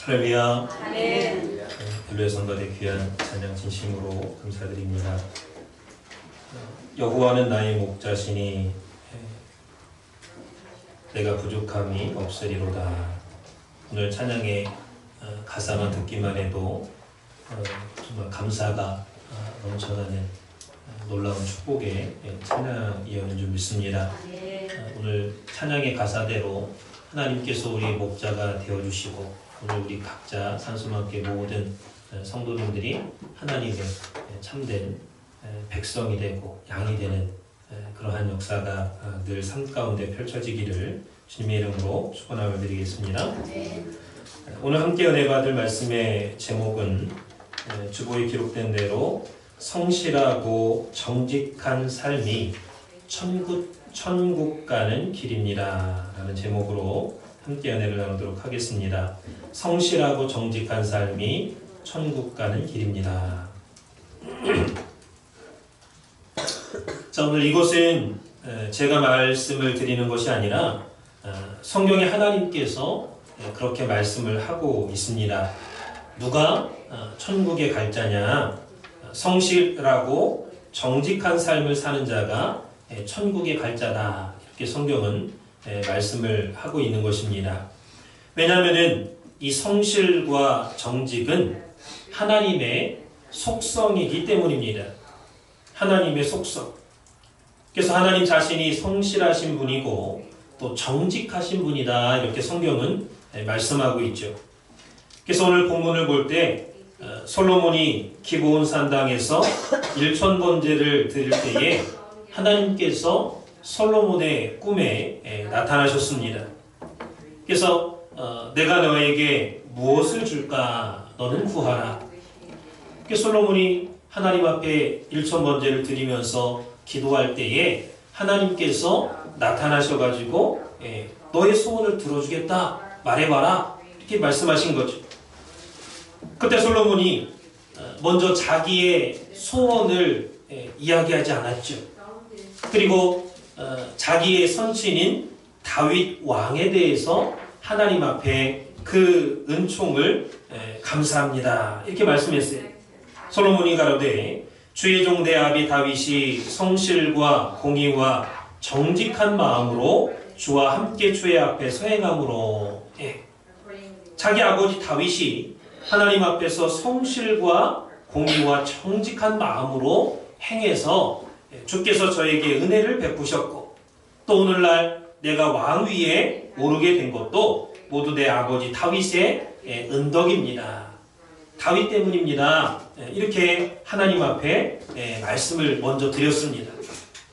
할렐루야. 아멘. 벨로의 성가대 귀한 찬양 진심으로 감사드립니다. 여호와는 나의 목자시니 내가 부족함이 없으리로다. 오늘 찬양의 가사만 듣기만 해도 정말 감사가 넘쳐나는 놀라운 축복의 찬양이었는 줄 믿습니다. 오늘 찬양의 가사대로 하나님께서 우리 목자가 되어주시고 오늘 우리 각자 산수만교 모든 성도님들이 하나님의 참된 백성이 되고 양이 되는 그러한 역사가 늘 삶 가운데 펼쳐지기를 주님의 이름으로 축원함을 드리겠습니다. 오늘 함께 은혜 받을 말씀의 제목은 주보에 기록된 대로 성실하고 정직한 삶이 천국 가는 길입니다 라는 제목으로 함께 은혜를 나누도록 하겠습니다. 성실하고 정직한 삶이 천국 가는 길입니다. 자, 오늘 이것은 제가 말씀을 드리는 것이 아니라 성경의 하나님께서 그렇게 말씀을 하고 있습니다. 누가 천국에 갈 자냐? 성실하고 정직한 삶을 사는 자가 천국에 갈 자다. 이렇게 성경은 말씀을 하고 있는 것입니다. 왜냐하면 이 성실과 정직은 하나님의 속성이기 때문입니다. 하나님의 속성. 그래서 하나님 자신이 성실하신 분이고 또 정직하신 분이다. 이렇게 성경은 말씀하고 있죠. 그래서 오늘 본문을 볼 때 솔로몬이 기브온 산당에서 1000번제를 드릴 때에 하나님께서 솔로몬의 꿈에 나타나셨습니다. 그래서 내가 너에게 무엇을 줄까? 너는 구하라. 그래서 솔로몬이 하나님 앞에 1000번제를 드리면서 기도할 때에 하나님께서 나타나셔가지고 너의 소원을 들어주겠다. 말해봐라. 이렇게 말씀하신 거죠. 그때 솔로몬이 먼저 자기의 소원을 이야기하지 않았죠. 그리고 자기의 선친인 다윗 왕에 대해서 하나님 앞에 그 은총을 감사합니다. 이렇게 말씀했어요. 솔로몬이 가로되 주의 종 내 아비 다윗이 성실과 공의와 정직한 마음으로 주와 함께 주의 앞에서 행함으로 자기 아버지 다윗이 하나님 앞에서 성실과 공의와 정직한 마음으로 행해서 주께서 저에게 은혜를 베푸셨고 또 오늘날 내가 왕 위에 오르게 된 것도 모두 내 아버지 다윗의 은덕입니다. 다윗 때문입니다. 이렇게 하나님 앞에 말씀을 먼저 드렸습니다.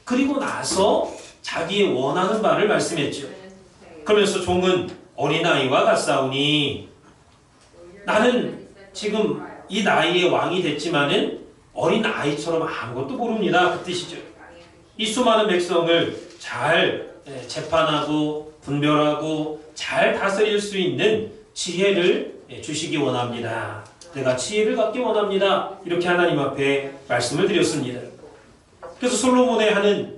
그리고 나서 자기의 원하는 바를 말씀했죠. 그러면서 종은 어린아이와 같사오니 나는 지금 이 나이에 왕이 됐지만은 어린아이처럼 아무것도 모릅니다. 그 뜻이죠. 이 수많은 백성을 잘 재판하고 분별하고 잘 다스릴 수 있는 지혜를 주시기 원합니다. 내가 지혜를 갖기 원합니다. 이렇게 하나님 앞에 말씀을 드렸습니다. 그래서 솔로몬의 하는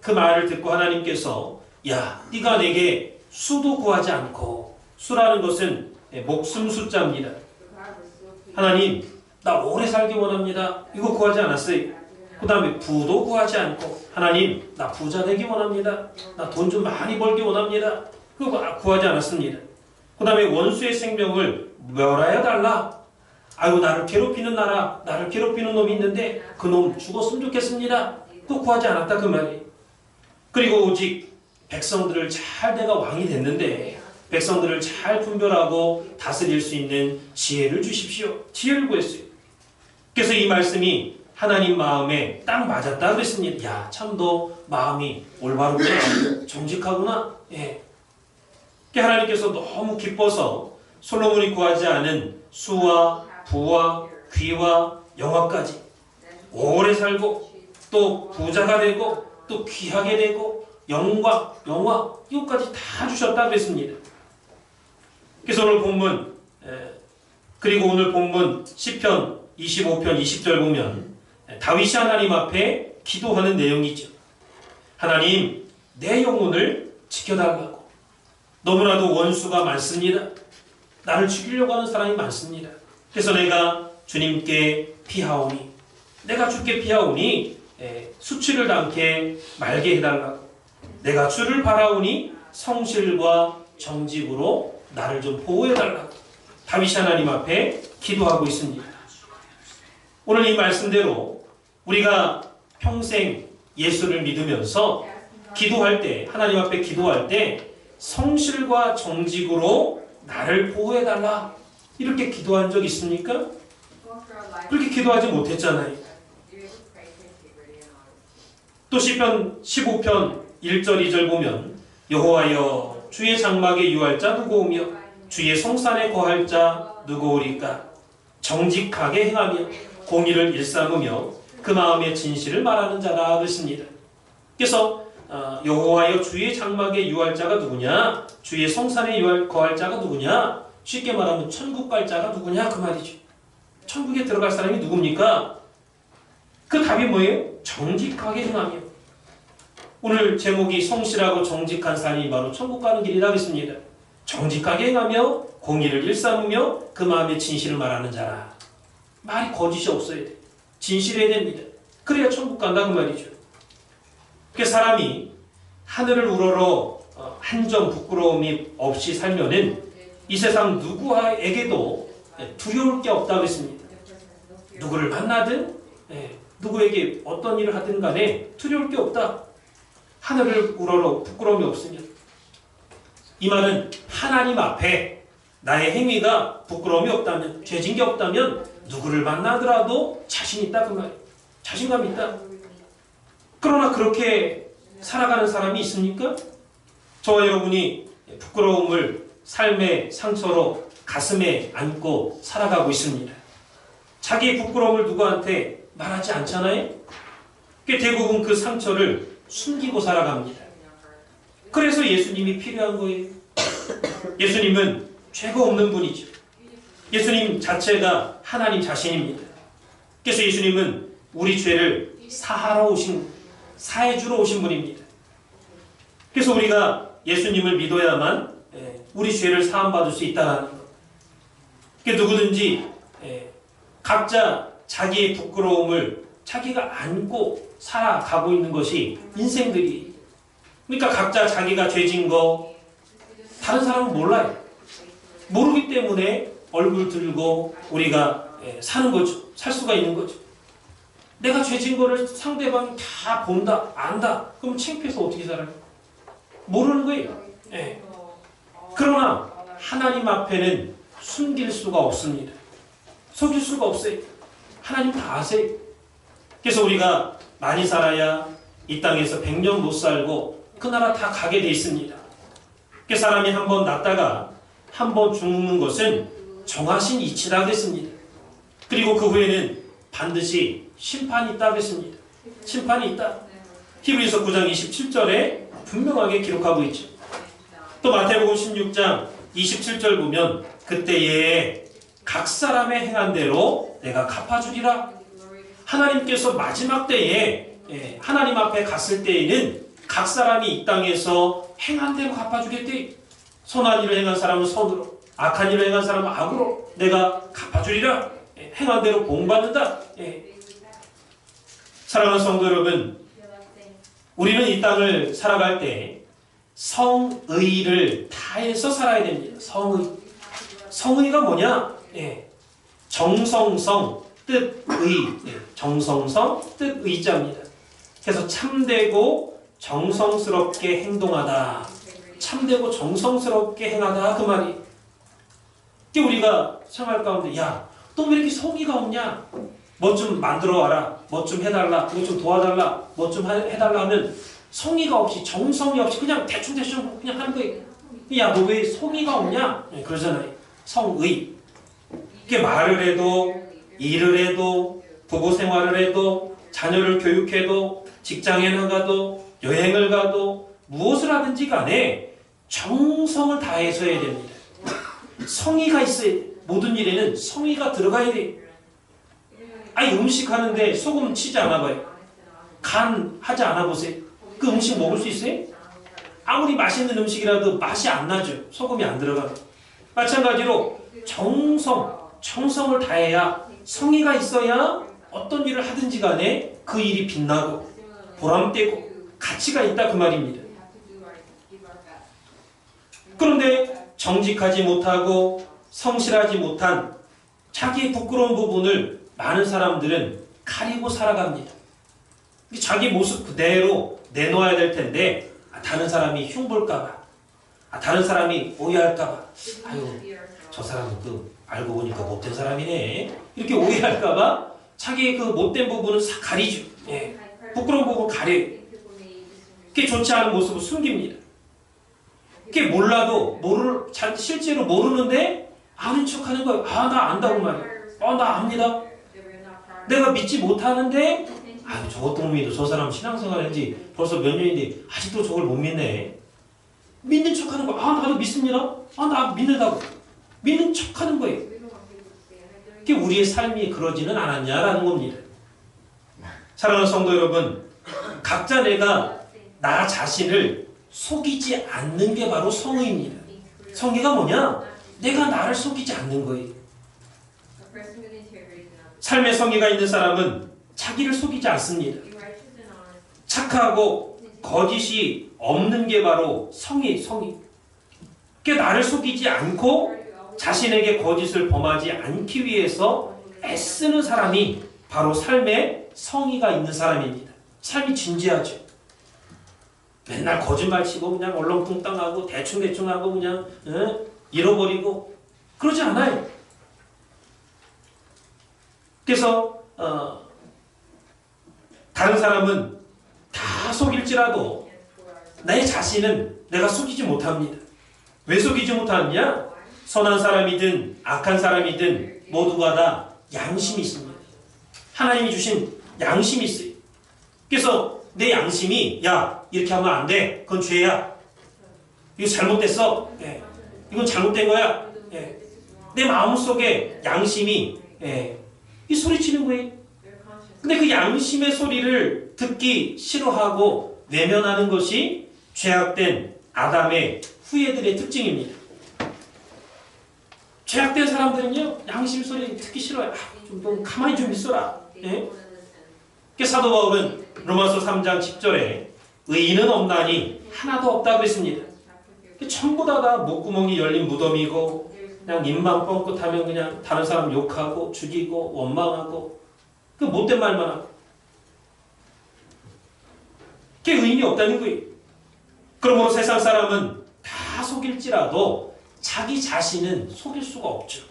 그 말을 듣고 하나님께서 야, 네가 내게 수도 구하지 않고 수라는 것은 목숨 숫자입니다. 하나님, 나 오래 살기 원합니다. 이거 구하지 않았어요. 그 다음에 부도 구하지 않고 하나님, 나 부자 되기 원합니다. 나 돈 좀 많이 벌기 원합니다. 그거 구하지 않았습니다. 그 다음에 원수의 생명을 멸하여 달라. 아유, 나를 괴롭히는 나라, 나를 괴롭히는 놈이 있는데 그 놈 죽었으면 좋겠습니다. 또 구하지 않았다 그 말이에요. 그리고 오직 백성들을 잘 내가 왕이 됐는데 백성들을 잘 분별하고 다스릴 수 있는 지혜를 주십시오. 지혜를 구했어요. 그래서 이 말씀이 하나님 마음에 딱 맞았다 그랬습니다. 야, 참 너 마음이 올바르구나. 정직하구나. 예. 하나님께서 너무 기뻐서 솔로몬이 구하지 않은 수와 부와 귀와 영화까지 오래 살고 또 부자가 되고 또 귀하게 되고 영광, 영화 이것까지 다 주셨다 그랬습니다. 그래서 오늘 본문 그리고 오늘 본문 시편 25편 20절 보면 다윗이 하나님 앞에 기도하는 내용이죠. 하나님, 내 영혼을 지켜달라고. 너무나도 원수가 많습니다. 나를 죽이려고 하는 사람이 많습니다. 그래서 내가 주님께 피하오니, 내가 주께 피하오니 수치를 당케 말게 해달라고, 내가 주를 바라오니 성실과 정직으로 나를 좀 보호해달라고 다윗이 하나님 앞에 기도하고 있습니다. 오늘 이 말씀대로 우리가 평생 예수를 믿으면서 기도할 때, 하나님 앞에 기도할 때 성실과 정직으로 나를 보호해달라, 이렇게 기도한 적 있습니까? 그렇게 기도하지 못했잖아요. 또 시편 15편 1절 2절 보면 여호와여 주의 장막에 유할 자 누구오며 주의 성산에 거할 자 누구오리까? 정직하게 행하며 공의를 일삼으며 그 마음의 진실을 말하는 자라 그랬습니다. 그래서 여호와여 주의 장막에 유할 자가 누구냐? 주의 성산에 거할 자가 누구냐? 쉽게 말하면 천국 갈 자가 누구냐 그 말이죠. 천국에 들어갈 사람이 누굽니까? 그 답이 뭐예요? 정직하게 행하며. 오늘 제목이 성실하고 정직한 삶이 바로 천국 가는 길이라고 했습니다. 정직하게 행하며 공의를 일삼으며 그 마음의 진실을 말하는 자라. 말이 거짓이 없어야 돼. 진실해야 됩니다. 그래야 천국 간다 그 말이죠. 그 사람이 하늘을 우러러 한 점 부끄러움이 없이 살면은 이 세상 누구에게도 두려울 게 없다고 했습니다. 누구를 만나든 누구에게 어떤 일을 하든 간에 두려울 게 없다. 하늘을 우러러 부끄러움이 없으면. 이 말은 하나님 앞에 나의 행위가 부끄러움이 없다면, 죄진 게 없다면 누구를 만나더라도 자신 있다 그 말이에요. 자신감이 있다. 그러나 그렇게 살아가는 사람이 있습니까? 저와 여러분이 부끄러움을 삶의 상처로 가슴에 안고 살아가고 있습니다. 자기의 부끄러움을 누구한테 말하지 않잖아요? 대부분 그 상처를 숨기고 살아갑니다. 그래서 예수님이 필요한 거예요. 예수님은 죄가 없는 분이죠. 예수님 자체가 하나님 자신입니다. 그래서 예수님은 우리 죄를 사해주러 오신 분입니다. 그래서 우리가 예수님을 믿어야만 우리 죄를 사함받을 수 있다는 것. 누구든지 각자 자기의 부끄러움을 자기가 안고 살아가고 있는 것이 인생들이. 그러니까 각자 자기가 죄진 거 다른 사람은 몰라요. 모르기 때문에 얼굴 들고 우리가 사는 거죠. 살 수가 있는 거죠. 내가 죄진 거를 상대방이 다 본다, 안다. 그럼 창피해서 어떻게 살아요? 모르는 거예요. 그러나 하나님 앞에는 숨길 수가 없습니다. 속일 수가 없어요. 하나님 다 아세요. 그래서 우리가 많이 살아야 이 땅에서 100년 못 살고 그 나라 다 가게 돼 있습니다. 그 사람이 한 번 났다가 한 번 죽는 것은 정하신 이치라고 했습니다. 그리고 그 후에는 반드시 심판이 있다고 했습니다. 심판이 있다. 히브리서 9장 27절에 분명하게 기록하고 있죠. 또 마태복음 16장 27절 보면 그때에 각 사람의 행한 대로 내가 갚아주리라. 하나님께서 마지막 때에 하나님 앞에 갔을 때에는 각 사람이 이 땅에서 행한 대로 갚아주겠대. 선한 일을 행한 사람은 선으로, 악한 일을 행한 사람은 악으로 내가 갚아주리라. 행한 대로 복받는다. 사랑하는 성도 여러분, 우리는 이 땅을 살아갈 때 성의를 다해서 살아야 됩니다. 성의. 성의가 뭐냐? 정성성, 뜻의. 정성성, 뜻의자입니다. 그래서 참되고 정성스럽게 행동하다. 참되고 정성스럽게 행하다 그 말이. 우리가 생활 가운데 야, 너 왜 이렇게 성의가 없냐? 뭐 좀 만들어 와라. 뭐 좀 해달라. 뭐 좀 도와달라. 뭐 좀 해달라 하면 성의가 없이, 정성이 없이 그냥 대충 그냥 하는 거예요. 야, 너 왜 성의가 없냐? 그러잖아요. 성의. 이게 말을 해도, 일을 해도, 부부 생활을 해도, 자녀를 교육해도, 직장에 나가도, 여행을 가도, 무엇을 하든지 간에 정성을 다해서 해야 됩니다. 성의가 있어야 돼. 모든 일에는 성의가 들어가야 돼. 아니, 음식 하는데 소금 치지 않아 봐요. 간 하지 않아 보세요. 그 음식 먹을 수 있어요? 아무리 맛있는 음식이라도 맛이 안 나죠. 소금이 안 들어가면. 마찬가지로 정성을 다해야, 성의가 있어야 어떤 일을 하든지 간에 그 일이 빛나고 보람되고 가치가 있다 그 말입니다. 그런데 정직하지 못하고 성실하지 못한 자기의 부끄러운 부분을 많은 사람들은 가리고 살아갑니다. 자기 모습 그대로 내놓아야 될 텐데 다른 사람이 흉볼까봐, 다른 사람이 오해할까봐, 아유 저 사람은 알고 보니까 못된 사람이네, 이렇게 오해할까봐 자기의 그 못된 부분을 싹 가리죠. 예. 부끄러운 부분 가려요. 그게 좋지 않은 모습을 숨깁니다. 그게 몰라도 실제로 모르는데 아는 척하는 거예요. 나 안다고 말이에요. 나 압니다. 내가 믿지 못하는데 저것도 못 믿어. 저 사람 신앙생활 한지 벌써 몇 년인데 아직도 저걸 못 믿네. 믿는 척하는 거예요. 나도 믿습니다. 나 믿는다고. 믿는 척하는 거예요. 그게 우리의 삶이 그러지는 않았냐라는 겁니다. 사랑하는 성도 여러분, 각자 내가 나 자신을 속이지 않는 게 바로 성의입니다. 성의가 뭐냐? 내가 나를 속이지 않는 거예요. 삶의 성의가 있는 사람은 자기를 속이지 않습니다. 착하고 거짓이 없는 게 바로 성의. 그게 나를 속이지 않고 자신에게 거짓을 범하지 않기 위해서 애쓰는 사람이 바로 삶에 성의가 있는 사람입니다. 삶이 진지하죠. 맨날 거짓말 치고 그냥 얼렁뚱땅하고 대충하고 그냥 잃어버리고 그러지 않아요. 그래서 다른 사람은 다 속일지라도 내 자신은 내가 속이지 못합니다. 왜 속이지 못하느냐? 선한 사람이든 악한 사람이든 모두가 다 양심이 있습니다. 하나님이 주신 양심이 있어요. 그래서 내 양심이 이렇게 하면 안 돼. 그건 죄야. 이거 잘못됐어. 이건 잘못된 거야. 내 마음속에 양심이 이 소리치는 거예요. 근데 그 양심의 소리를 듣기 싫어하고 외면하는 것이 죄악된 아담의 후예들의 특징입니다. 죄악된 사람들은요, 양심 소리 듣기 싫어요. 좀 가만히 좀 있어라. 사도 바울은 로마서 3장 10절에 의인은 없나니 하나도 없다 그랬습니다. 전부 다 목구멍이 열린 무덤이고 그냥 입만 뻥끗하면 그냥 다른 사람 욕하고 죽이고 원망하고 그 못된 말만 하고 그게 의인이 없다는 거예요. 그러므로 세상 사람은 다 속일지라도 자기 자신은 속일 수가 없죠.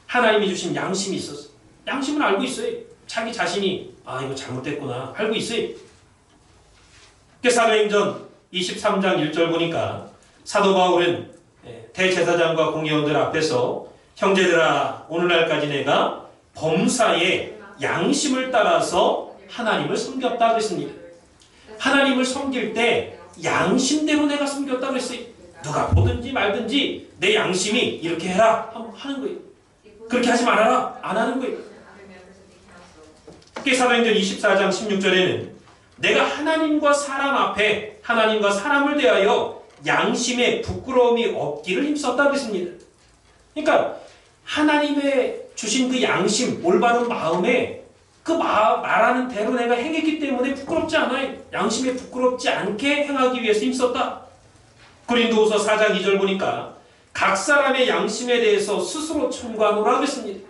하나님이 주신 양심이 있어서 양심은 알고 있어요. 자기 자신이 이거 잘못됐구나 알고 있어요. 사도행전 23장 1절 보니까 사도 바울은 대제사장과 공회원들 앞에서 형제들아 오늘날까지 내가 범사에 양심을 따라서 하나님을 섬겼다 그랬습니다. 하나님을 섬길 때 양심대로 내가 섬겼다 그랬어요. 누가 보든지 말든지 내 양심이 이렇게 해라 하는 거예요. 그렇게 하지 말아라 안 하는 거예요. 사도행전 24장 16절에는 내가 하나님과 사람 앞에 하나님과 사람을 대하여 양심에 부끄러움이 없기를 힘썼다 그랬습니다. 그러니까 하나님의 주신 그 양심, 올바른 마음에 말하는 대로 내가 행했기 때문에 부끄럽지 않아요. 양심에 부끄럽지 않게 행하기 위해서 힘썼다. 고린도후서 4장 2절 보니까 각 사람의 양심에 대해서 스스로 청구하노라 그랬습니다.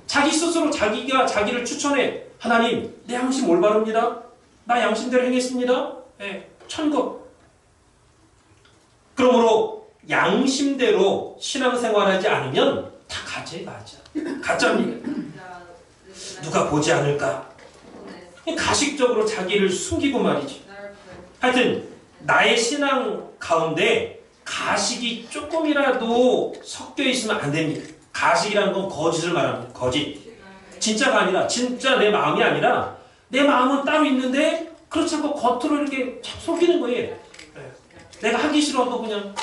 자기 스스로 자기가 자기를 추천해. 하나님, 내 양심 올바릅니다. 나 양심대로 행했습니다. 천거. 그러므로 양심대로 신앙생활하지 않으면 다 가짜입니다. 누가 보지 않을까? 가식적으로 자기를 숨기고 말이죠. 하여튼 나의 신앙 가운데 가식이 조금이라도 섞여 있으면 안 됩니다. 가식이라는 건 거짓을 말합니다. 거짓. 진짜가 아니라, 진짜 내 마음이 아니라 내 마음은 따로 있는데 그렇지 않고 겉으로 이렇게 속이는 거예요. 내가 하기 싫어도 그냥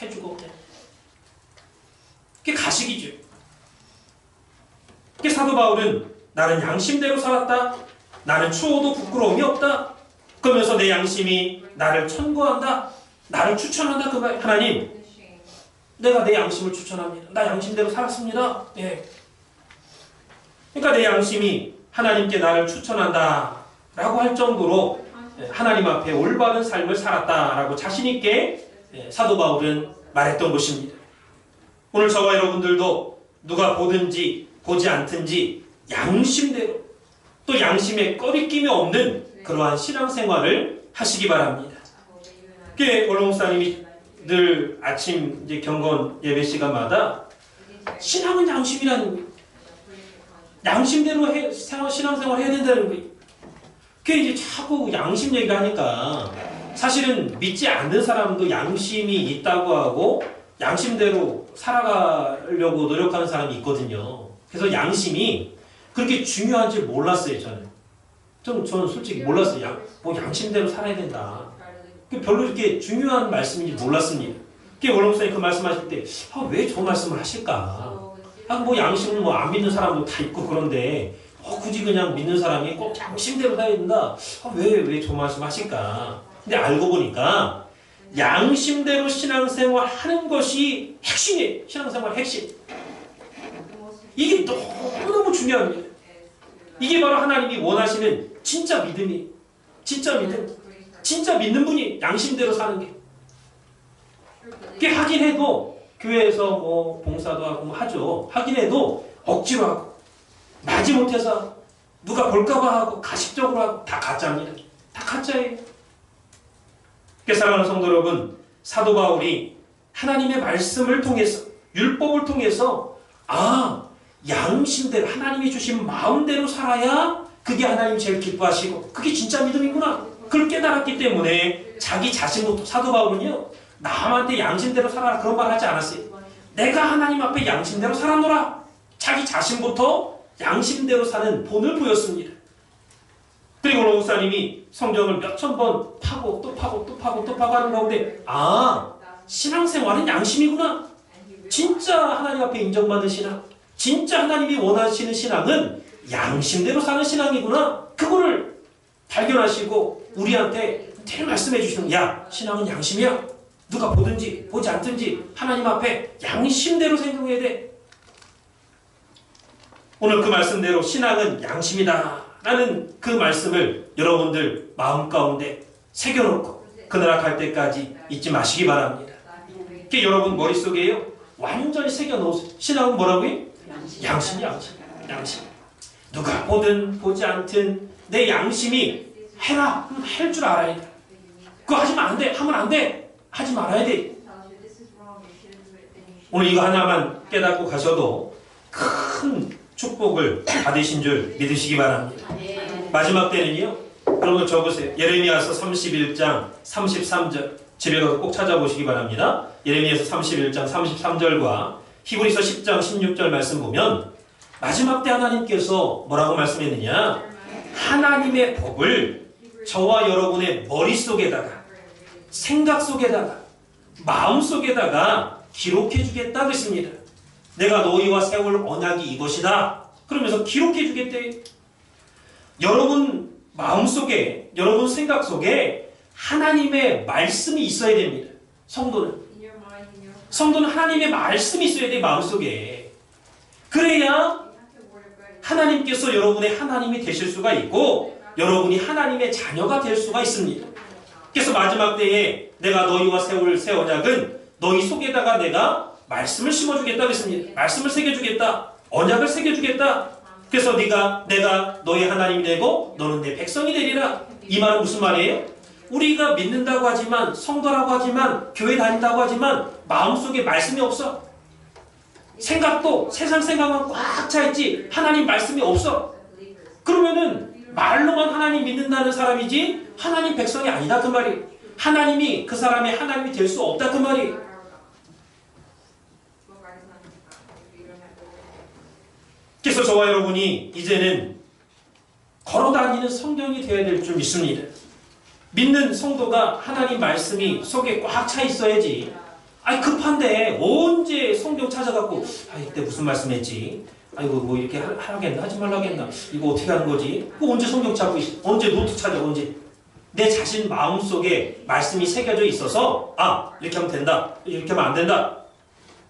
해주고 그냥. 그게 가식이죠. 그게 사도 바울은 나는 양심대로 살았다. 나는 추호도 부끄러움이 없다. 그러면서 내 양심이 나를 천거한다. 나를 추천한다. 그 말. 하나님, 내가 내 양심을 추천합니다. 나 양심대로 살았습니다. 예. 그러니까 내 양심이 하나님께 나를 추천한다 라고 할 정도로 하나님 앞에 올바른 삶을 살았다라고 자신 있게 사도 바울은 말했던 것입니다. 오늘 저와 여러분들도 누가 보든지 보지 않든지 양심대로 또 양심에 꺼리낌이 없는 그러한 신앙생활을 하시기 바랍니다. 원로 목사님이 늘 아침 이제 경건 예배 시간마다 신앙은 양심이라는 거예요. 양심대로 신앙생활 해야 된다는 거예요. 그게 이제 자꾸 양심 얘기를 하니까 사실은 믿지 않는 사람도 양심이 있다고 하고 양심대로 살아가려고 노력하는 사람이 있거든요. 그래서 양심이 그렇게 중요한지 몰랐어요, 저는 솔직히 몰랐어요. 양심대로 살아야 된다. 별로 이렇게 중요한 말씀인지 몰랐습니다. 원로 목사님 그 말씀하실 때, 왜 저 말씀을 하실까? 양심은 안 믿는 사람도 다 있고 그런데, 굳이 그냥 믿는 사람이 꼭 양심대로 살아야 된다. 왜 저 말씀 하실까? 근데 알고 보니까, 양심대로 신앙생활 하는 것이 핵심이에요. 신앙생활 핵심. 이게 너무너무 중요합니다. 이게 바로 하나님이 원하시는 진짜 믿음이에요. 진짜 믿음. 진짜 믿는 분이 양심대로 사는 게. 그게 하긴 해도 교회에서 봉사도 하고 하죠. 하긴 해도 억지로 하고 마지못해서 누가 볼까봐 하고 가식적으로 하고 다 가짜입니다. 다 가짜예요. 사랑하는 성도 여러분, 사도 바울이 하나님의 말씀을 통해서 율법을 통해서 양심대로 하나님이 주신 마음대로 살아야 그게 하나님 제일 기뻐하시고 그게 진짜 믿음이구나. 그걸 깨달았기 때문에 자기 자신부터 사도 바울은요. 남한테 양심대로 살아라 그런 말 하지 않았어요. 내가 하나님 앞에 양심대로 살아노라. 자기 자신부터 양심대로 사는 본을 보였습니다. 그리고 오늘 목사님이 성경을 몇천 번 파고 또 파고 또 파고 또 파고 하는 가운데 신앙생활은 양심이구나. 진짜 하나님 앞에 인정받는 신앙, 진짜 하나님이 원하시는 신앙은 양심대로 사는 신앙이구나. 그거를 발견하시고 우리한테 늘 말씀해 주시는 거야. 신앙은 양심이야. 누가 보든지 보지 않든지 하나님 앞에 양심대로 생각해야 돼. 오늘 그 말씀대로 신앙은 양심이다 라는 그 말씀을 여러분들 마음 가운데 새겨놓고 그나라 갈 때까지 잊지 마시기 바랍니다. 그게 여러분 머릿속에요 완전히 새겨놓으세요. 신앙은 뭐라고요? 양심. 누가 보든 보지 않든 내 양심이 해라 그럼 할 줄 알아야 돼. 그거 하면 안 돼. 하면 안 돼. 하지 말아야 돼. 오늘 이거 하나만 깨닫고 가셔도 큰 축복을 받으신 줄 믿으시기 바랍니다. 마지막 때는요. 여러분 적으세요. 예레미야서 31장 33절 집에 가서 꼭 찾아보시기 바랍니다. 예레미야서 31장 33절과 히브리서 10장 16절 말씀 보면 마지막 때 하나님께서 뭐라고 말씀했느냐. 하나님의 법을 저와 여러분의 머릿속에다가 생각 속에다가 마음 속에다가 기록해 주겠다 그랬습니다. 내가 너희와 세울 언약이 이것이다. 그러면서 기록해 주겠대. 여러분 마음속에 여러분 생각 속에 하나님의 말씀이 있어야 됩니다. 성도는 하나님의 말씀이 있어야 돼. 마음속에. 그래야 하나님께서 여러분의 하나님이 되실 수가 있고 여러분이 하나님의 자녀가 될 수가 있습니다. 그래서 마지막 때에 내가 너희와 세울 새 언약은 너희 속에다가 내가 말씀을 심어주겠다 그랬습니다. 말씀을 새겨주겠다. 언약을 새겨주겠다. 그래서 내가 너희 하나님이 되고 너는 내 백성이 되리라. 이 말은 무슨 말이에요? 우리가 믿는다고 하지만 성도라고 하지만 교회 다닌다고 하지만 마음속에 말씀이 없어. 생각도 세상 생각만 꽉 차있지 하나님 말씀이 없어. 그러면은 말로만 하나님 믿는다는 사람이지 하나님 백성이 아니다 그 말이에요. 하나님이 그 사람의 하나님이 될 수 없다 그 말이에요. 그래서 저와 여러분이 이제는 걸어다니는 성경이 되어야 될 줄 믿습니다. 믿는 성도가 하나님 말씀이 속에 꽉 차 있어야지. 급한데 언제 성경 찾아갖고 이때 무슨 말씀했지? 이거 뭐 이렇게 하라겠나 하지 말라겠나 이거 어떻게 하는 거지? 언제 성경 찾고 있어? 언제 노트 찾아? 언제? 내 자신 마음속에 말씀이 새겨져 있어서 이렇게 하면 된다. 이렇게 하면 안 된다.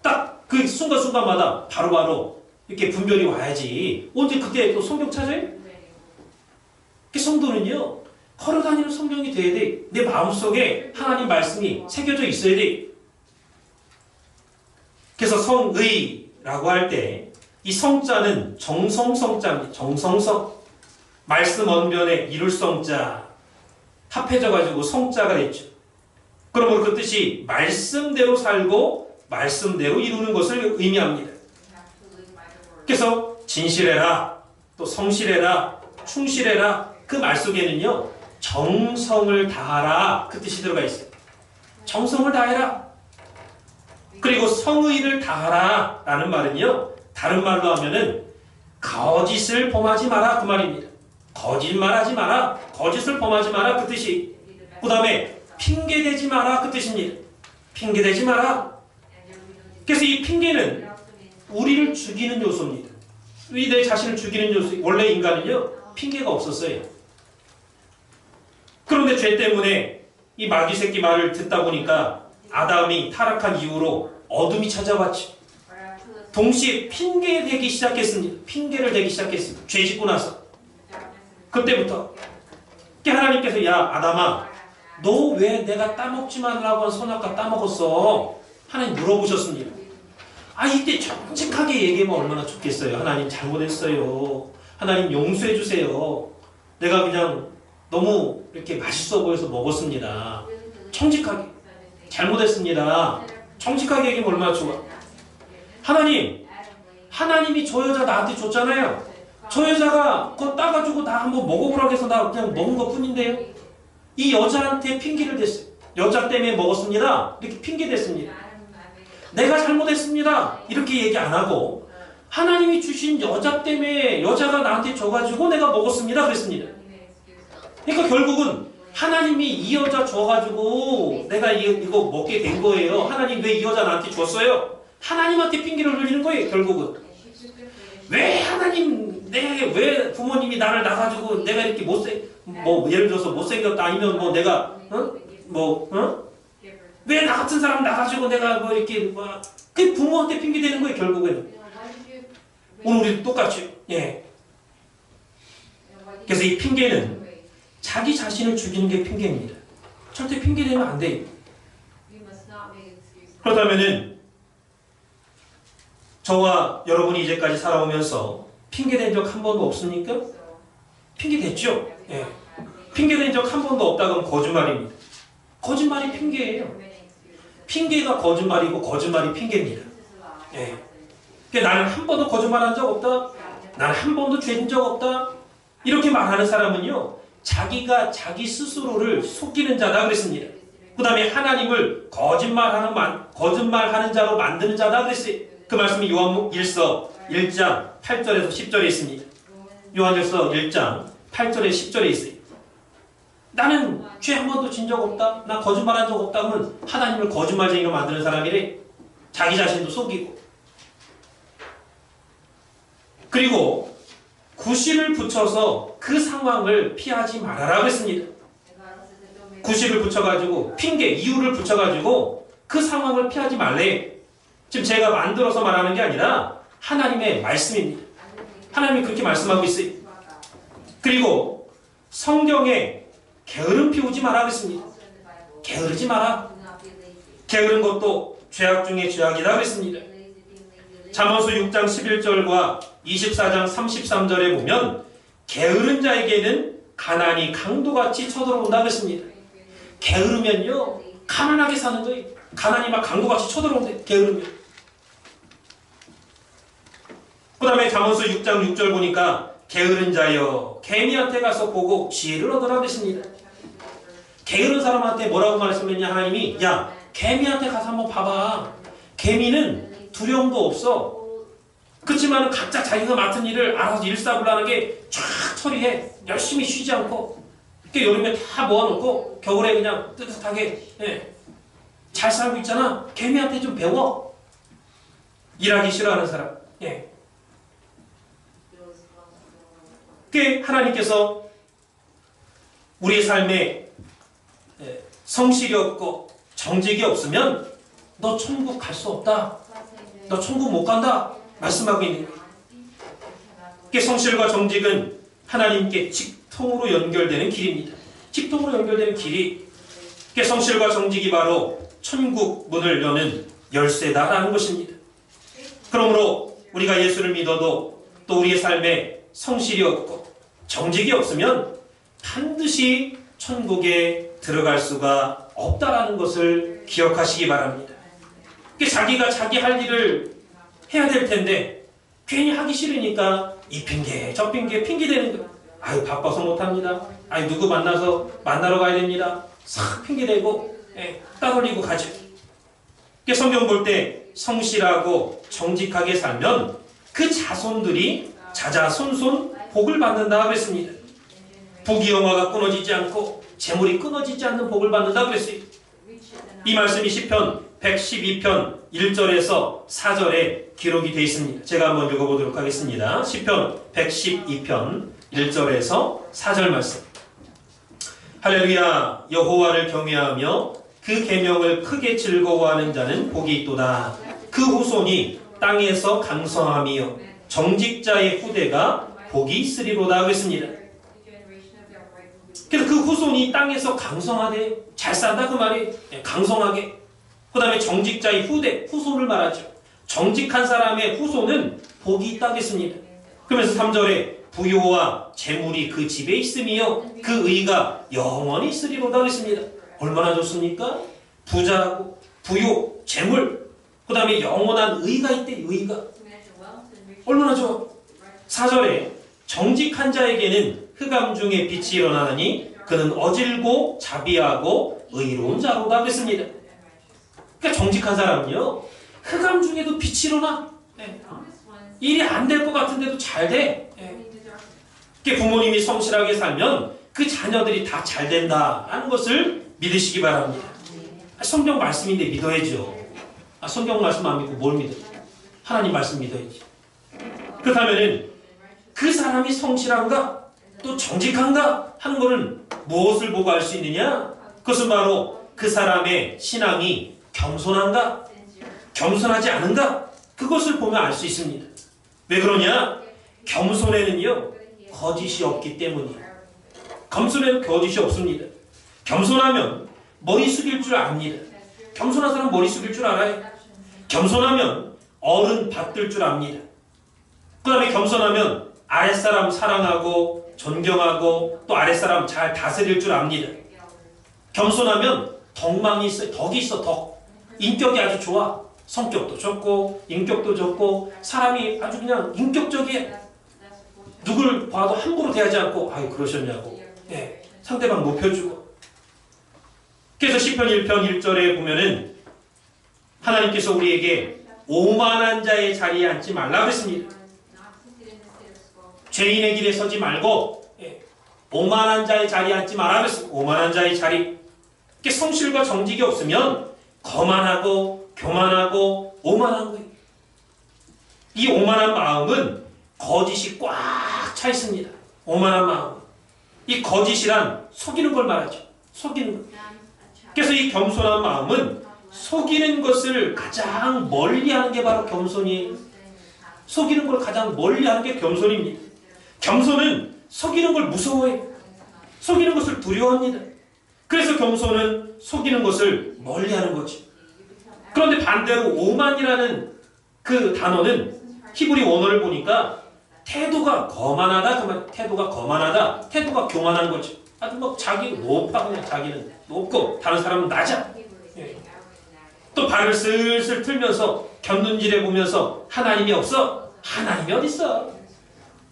딱 그 순간순간마다 바로바로 이렇게 분별이 와야지. 언제 그때 또 성경 찾아요? 그 성도는요, 걸어다니는 성경이 돼야 돼. 내 마음속에 하나님 말씀이 새겨져 있어야 돼. 그래서 성의라고 할 때 이 성자는 정성성자입니다. 정성성. 말씀 언변에 이룰 성자 합해져가지고 성자가 됐죠. 그러므로 그 뜻이 말씀대로 살고 말씀대로 이루는 것을 의미합니다. 그래서 진실해라, 또 성실해라, 충실해라, 그 말 속에는요 정성을 다하라 그 뜻이 들어가 있어요. 정성을 다해라. 그리고 성의를 다하라 라는 말은요, 다른 말로 하면은 거짓을 범하지 마라 그 말입니다. 거짓말하지 마라, 거짓을 범하지 마라 그 뜻이. 그 다음에 핑계대지 마라 그 뜻입니다. 핑계대지 마라. 그래서 이 핑계는 우리를 죽이는 요소입니다. 이 내 자신을 죽이는 요소. 원래 인간은요 핑계가 없었어요. 그런데 죄 때문에 이 마귀 새끼 말을 듣다 보니까 아담이 타락한 이후로 어둠이 찾아왔죠. 동시에 핑계대기 시작했습니다. 핑계를 대기 시작했습니다. 죄 짓고 나서. 그때부터 하나님께서 야 아담아, 너 왜 내가 따먹지 말라고 한 선악과 따먹었어? 하나님 물어보셨습니다. 이때 정직하게 얘기하면 얼마나 좋겠어요. 하나님 잘못했어요. 하나님 용서해 주세요. 내가 그냥 너무 이렇게 맛있어 보여서 먹었습니다. 정직하게 잘못했습니다. 정직하게 얘기하면 얼마나 좋아. 하나님이 저 여자 나한테 줬잖아요. 저 여자가 그거 따가지고 나 한번 먹어보라고 해서 나 그냥 먹은 것 뿐인데요. 이 여자한테 핑계를 댔어요. 여자 때문에 먹었습니다. 이렇게 핑계 댔습니다. 내가 잘못했습니다. 이렇게 얘기 안 하고 하나님이 주신 여자 때문에 여자가 나한테 줘가지고 내가 먹었습니다. 그랬습니다. 그러니까 결국은 하나님이 이 여자 줘가지고 내가 이거 먹게 된 거예요. 하나님 왜 이 여자 나한테 줬어요? 하나님한테 핑계를 흘리는 거예요. 결국은. 왜 왜 부모님이 나를 낳아가지고 내가 이렇게 예를 들어서 못생겼다 아니면 내가 왜 나 같은 사람 낳아가지고 내가 그 부모한테 핑계 대는 거예요. 결국에는. 오늘 우리도 똑같이. 예. 그래서 이 핑계는 자기 자신을 죽이는 게 핑계입니다. 절대 핑계 대면 안 돼요. 그렇다면은 저와 여러분이 이제까지 살아오면서 핑계댄 적 한 번도 없습니까? 핑계댔죠? 예. 핑계댄 적 한 번도 없다 그러면 거짓말입니다. 거짓말이 핑계예요. 핑계가 거짓말이고 거짓말이 핑계입니다. 예. 그러니까 나는 한 번도 거짓말한 적 없다. 나는 한 번도 죄진 적 없다. 이렇게 말하는 사람은요, 자기가 자기 스스로를 속이는 자다 그랬습니다. 그 다음에 하나님을 거짓말하는 자로 만드는 자다 그랬어요. 그 말씀이 요한일서 1장 8절에서 10절에 있습니다. 요한일서 1장 8절에 10절에 있어요. 나는 죄 한 번도 진 적 없다. 나 거짓말한 적 없다. 하면 하나님을 거짓말쟁이로 만드는 사람이래. 자기 자신도 속이고. 그리고 구실을 붙여서 그 상황을 피하지 말아라 그랬습니다. 구실을 붙여가지고 이유를 붙여가지고 그 상황을 피하지 말래. 지금 제가 만들어서 말하는 게 아니라 하나님의 말씀입니다. 하나님이 그렇게 말씀하고 있어요. 그리고 성경에 게으름 피우지 마라 그랬습니다. 게으르지 마라. 게으른 것도 죄악 중에 죄악이다 그랬습니다. 잠언서 6장 11절과 24장 33절에 보면 게으른 자에게는 가난이 강도같이 쳐들어온다 그랬습니다. 게으르면요 가난하게 사는 거예요. 가난이 막 강도같이 쳐들어온대. 게으르면. 그 다음에 잠언서 6장 6절 보니까 게으른 자여 개미한테 가서 보고 지혜를 얻으라 그랬습니다. 게으른 사람한테 뭐라고 말씀했냐 하나님이, 야 개미한테 가서 한번 봐봐. 개미는 두려움도 없어. 그렇지만 각자 자기가 맡은 일을 알아서 일사불란하게 쫙 처리해. 열심히 쉬지 않고. 여름에 다 모아놓고 겨울에 그냥 뜨뜻하게 잘 살고 있잖아. 개미한테 좀 배워. 일하기 싫어하는 사람. 그게 하나님께서 우리의 삶에 성실이 없고 정직이 없으면 너 천국 갈 수 없다. 너 천국 못 간다 말씀하고 있는 거예요. 성실과 정직은 하나님께 직통으로 연결되는 길입니다. 직통으로 연결되는 길이 성실과 정직이 바로 천국 문을 여는 열쇠다라는 것입니다. 그러므로 우리가 예수를 믿어도 또 우리의 삶에 성실이 없고 정직이 없으면 반드시 천국에 들어갈 수가 없다라는 것을 기억하시기 바랍니다. 자기가 자기 할 일을 해야 될 텐데 괜히 하기 싫으니까 이 핑계 저 핑계 핑계대는 거예요. 아유 바빠서 못합니다. 아유 누구 만나러 가야 됩니다. 싹 핑계대고 땀 흘리고 가죠. 성경 볼 때 성실하고 정직하게 살면 그 자손들이 자자손손 복을 받는다 그랬습니다. 부귀영화가 끊어지지 않고 재물이 끊어지지 않는 복을 받는다 그랬어요. 이 말씀이 시편 112편 1절에서 4절에 기록이 되어 있습니다. 제가 한번 읽어보도록 하겠습니다. 시편 112편 1절에서 4절 말씀. 할렐루야. 여호와를 경외하며 그 계명을 크게 즐거워하는 자는 복이 있도다. 그 후손이 땅에서 강성하며 정직자의 후대가 복이 있으리로다 그랬습니다. 그래서 그 후손이 땅에서 강성하되 잘 산다 그 말이 강성하게. 그 다음에 정직자의 후대, 후손을 말하죠. 정직한 사람의 후손은 복이 있다겠습니다. 그러면서 3절에 부요와 재물이 그 집에 있으며 그 의가 영원히 있으리로다 그랬습니다. 얼마나 좋습니까? 부자하고 부요, 재물, 그 다음에 영원한 의가 있대. 의가 얼마나 좋아. 4절에 정직한 자에게는 흑암 중에 빛이 일어나니 그는 어질고 자비하고 의로운 자로다 그랬습니다. 그러니까 정직한 사람은요 흑암 중에도 빛이 일어나. 일이 안 될 것 같은데도 잘 돼. 부모님이 성실하게 살면 그 자녀들이 다 잘 된다라는 것을 믿으시기 바랍니다. 성경 말씀인데 믿어야죠. 성경 말씀 안 믿고 뭘 믿어요? 하나님 말씀 믿어야지. 그렇다면 그 사람이 성실한가 또 정직한가 하는 것은 무엇을 보고 알 수 있느냐? 그것은 바로 그 사람의 신앙이 겸손한가 겸손하지 않은가 그것을 보면 알 수 있습니다. 왜 그러냐? 겸손에는요 거짓이 없기 때문이에요. 겸손에는 거짓이 없습니다. 겸손하면 머리 숙일 줄 압니다. 겸손한 사람은 머리 숙일 줄 알아요. 겸손하면 어른 받들 줄 압니다. 그 다음에 겸손하면 아랫사람 사랑하고 존경하고 또 아랫사람 잘 다스릴 줄 압니다. 겸손하면 덕망이 있어요. 덕이 있어. 덕. 인격이 아주 좋아. 성격도 좋고 인격도 좋고 사람이 아주 그냥 인격적이에요. 누굴 봐도 함부로 대하지 않고 아유 그러셨냐고 상대방 높여주고. 그래서 시편 1편 1절에 보면은 하나님께서 우리에게 오만한 자의 자리에 앉지 말라 그랬습니다. 죄인의 길에 서지 말고 오만한 자의 자리에 앉지 말라 그랬습니다. 오만한 자의 자리. 성실과 정직이 없으면 거만하고 교만하고 오만한 거예요. 이 오만한 마음은 거짓이 꽉 차 있습니다. 오만한 마음. 이 거짓이란 속이는 걸 말하죠. 속이는 것. 그래서 이 겸손한 마음은 속이는 것을 가장 멀리하는 게 바로 겸손이에요. 속이는 걸 가장 멀리하는 게 겸손입니다. 겸손은 속이는 걸 무서워해요. 속이는 것을 두려워합니다. 그래서 겸손은 속이는 것을 멀리하는 거죠. 그런데 반대로 오만이라는 그 단어는 히브리 원어를 보니까 태도가 거만하다 그 말. 태도가 거만하다. 태도가 교만한 거죠. 아주 뭐 자기 높아 그냥 자기는 높고 다른 사람은 낮아. 또 발을 슬슬 틀면서 곁눈질해 보면서 하나님이 없어? 하나님이 어딨어?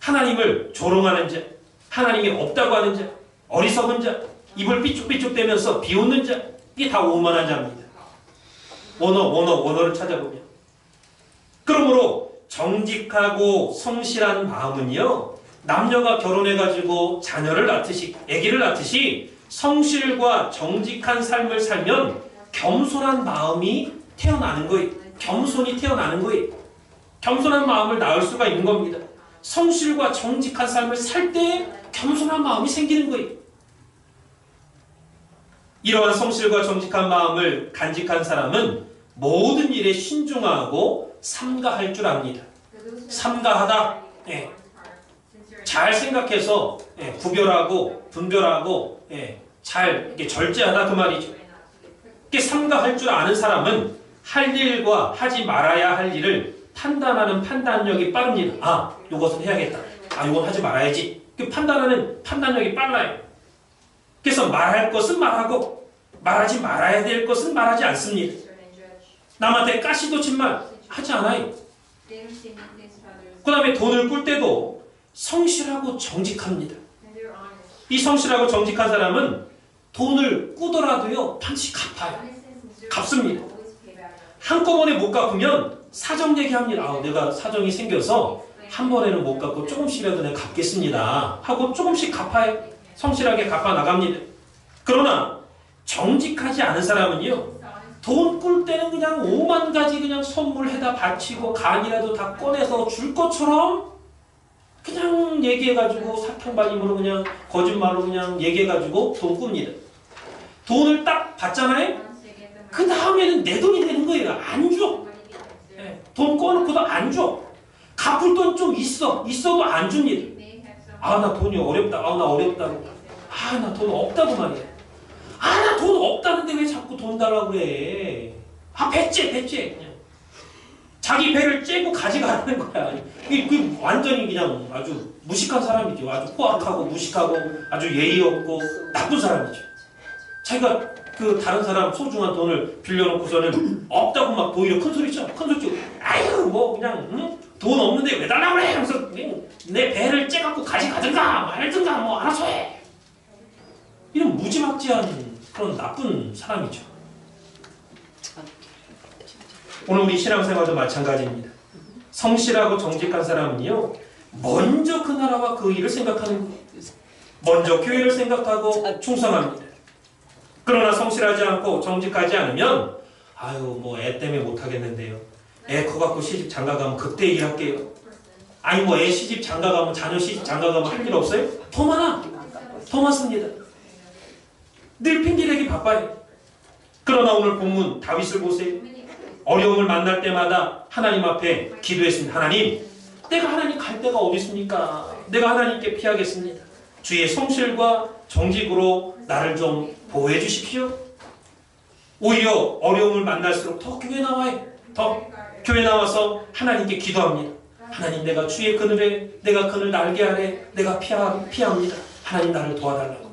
하나님을 조롱하는 자, 하나님이 없다고 하는 자, 어리석은 자, 입을 삐쭉삐쭉 대면서 비웃는 자, 이게 다 오만한 자입니다. 원어를 찾아보면. 그러므로 정직하고 성실한 마음은요 남녀가 결혼해가지고 자녀를 낳듯이 아기를 낳듯이 성실과 정직한 삶을 살면 겸손한 마음이 태어나는 거예요. 겸손이 태어나는 거예요. 겸손한 마음을 낳을 수가 있는 겁니다. 성실과 정직한 삶을 살 때 겸손한 마음이 생기는 거예요. 이러한 성실과 정직한 마음을 간직한 사람은 모든 일에 신중하고 삼가할 줄 압니다. 삼가하다. 예. 잘 생각해서 구별하고 분별하고 잘 이렇게 절제하다 그 말이죠. 이게 삼가할 줄 아는 사람은 할 일과 하지 말아야 할 일을 판단하는 판단력이 빠릅니다. 아, 이것은 해야겠다. 아, 이건 하지 말아야지. 판단하는 판단력이 빨라요. 그래서 말할 것은 말하고 말하지 말아야 될 것은 말하지 않습니다. 남한테 가시도 친말 하지 않아요. 그 다음에 돈을 꿀 때도 성실하고 정직합니다. 이 성실하고 정직한 사람은 돈을 꾸더라도요 반드시 갚아요. 갚습니다. 한꺼번에 못 갚으면 사정 얘기합니다. 아, 내가 사정이 생겨서 한 번에는 못 갚고 조금씩이라도 내가 갚겠습니다 하고 조금씩 갚아요. 성실하게 갚아 나갑니다. 그러나 정직하지 않은 사람은요, 돈 꿀 때는 그냥 5만 가지 그냥 선물해다 바치고 간이라도 다 꺼내서 줄 것처럼 그냥 얘기해가지고 사탕발림으로 그냥 거짓말로 그냥 얘기해가지고 돈 꿉니다. 돈을 딱 받잖아요. 그 다음에는 내 돈이 되는 거예요. 안 줘. 돈 꺼놓고도 안 줘. 갚을 돈 좀 있어도 안 줍니다. 아, 나 돈이 어렵다. 아, 나 어렵다고. 아, 나 돈 없다고 말이야. 아, 나 돈 없다는데 왜 자꾸 돈 달라고 그래. 아, 배째 그냥. 자기 배를 째고 가져가라는 거야. 그 완전히 그냥 아주 무식한 사람이죠. 아주 포악하고 무식하고 아주 예의 없고 나쁜 사람이죠. 자기가 그 다른 사람 소중한 돈을 빌려놓고서는 없다고 막 오히려 큰 소리 쳐. 큰 소리 치고 아유 뭐 그냥 응? 돈 없는데 왜 달라고 그래. 하면서 내 배를 째갖고 가져가든가 말든가 뭐 알아서 해. 이런 무지막지한 그런 나쁜 사람이죠. 오늘 우리 신앙생활도 마찬가지입니다. 성실하고 정직한 사람은요, 먼저 그 나라와 그 일을 생각하는 거예요. 먼저 교회를 생각하고 충성합니다. 그러나 성실하지 않고 정직하지 않으면 아유 뭐 애 때문에 못하겠는데요. 애 커 갖고 시집 장가가면 그때 일할게요. 아니 뭐 애 시집 장가가면 자녀 시집 장가가면 할 일 없어요? 더 많습니다. 늘 핑계대기 바빠요. 그러나 오늘 본문 다윗을 보세요. 어려움을 만날 때마다 하나님 앞에 기도했습니다. 하나님, 내가 하나님 갈 데가 어디 있습니까? 내가 하나님께 피하겠습니다. 주의 성실과 정직으로 나를 좀 보호해 주십시오. 오히려 어려움을 만날수록 더 교회 나와요. 더 교회 나와서 하나님께 기도합니다. 하나님, 내가 주의 그늘에 내가 그늘 날개 아래 내가 피합니다. 하나님 나를 도와달라고.